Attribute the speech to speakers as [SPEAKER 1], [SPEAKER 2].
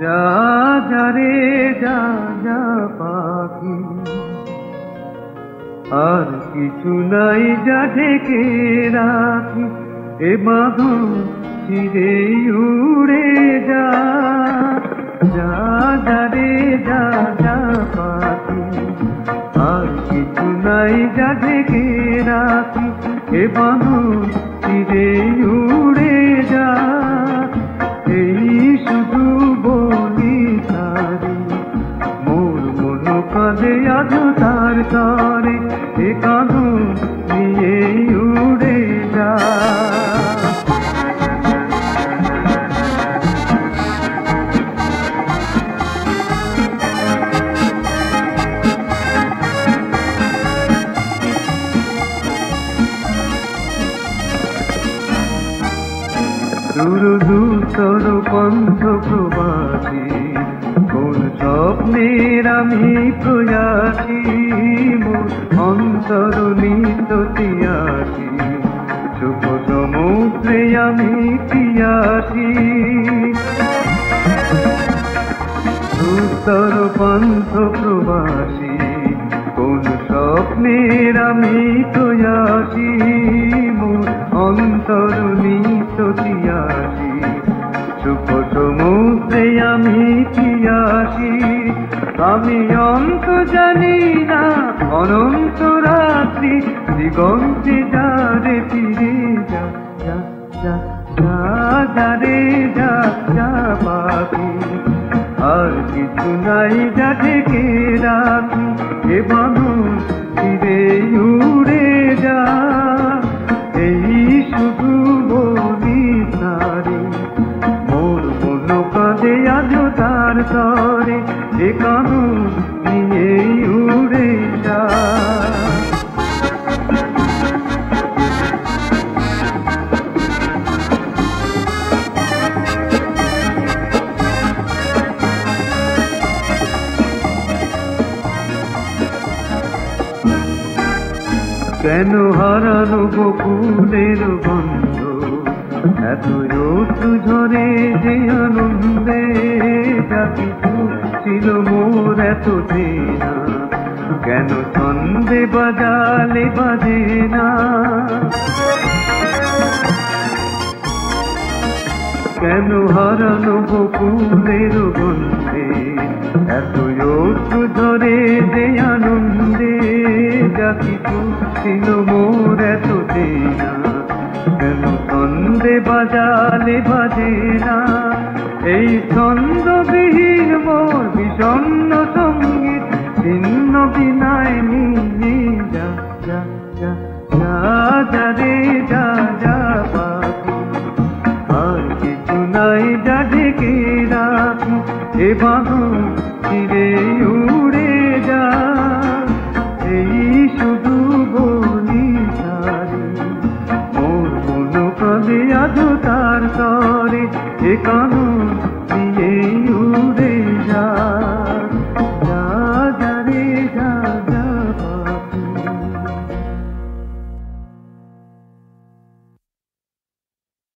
[SPEAKER 1] যা যা রে যা যা পাখি, আর কিছু নাই যা ঢেকে রাখি, এ বাঁধন ছিঁড়ে উড়ে যা। যা যা রে যা যা পাখি, আর কিছু নাই যা ঢেকে রাখি, এ বাঁধন ছিঁড়ে উড়ে যা। এই শুধু বলি তারে, মোর মন কাঁদে আজ তার তরে, এ কাঁদন নিয়ে উড়ে যা। দূরদূর পন্থ প্রবাসী, কোন স্বপ্নের আমি প্রয়াসী, মোর অন্তর নিত তিয়াসী, সুখ সমুদ্রে আমি পিয়াসী। দূর পন্থ প্রবাসী, কোন স্বপ্নের আমি প্রয়াসী, মোর অন্তর নিত তিয়াসী, সুখ সমুদ্রে আমি পিয়াসী। আমি অন্ত জানি না অনন্ত রাত্রি, দিগন্তে যারে ফিরে যা। যা যা যা যা রে যা যা পাখি, আর কিছু নাই যা ঢেকে রাখি, এ বাঁধন ছিঁড়ে উড়ে যা। এই শুধু বলি তারে, মোর মন কাঁদে আজ তার তরে, এ কাঁদন নিয়ে উড়ে যা। কেন হারানো বকুলের গন্ধ, এত রোদ্দু ঝরে যে আনন্দে, যা কিছু ছিল মোর এত চেনা, কেন ছন্দে বাজালে বাজে না। কেন হারানো বকুলের গন্ধে, এত রোদ্দু ঝরে যে আনন্দে, যা কিছু ছিল মোর এত চেনা, কেন ছন্দে বাজালে বাজে না। এই ছন্দবিহীন মোর বিষণ্ণ সঙ্গীত, ছিন্ন বিনায় নিয়ে যা। যা যা যা যা রে যা যা পাখি, আর কিছু নাই যা ঢেকে রাখি, এ বাঁধন ছিঁড়ে উড়ে যা। এই শুধু বলি তারে, মোর মন কাঁদে আজ তার তরে, এ কাঁদন নিয়ে উড়ে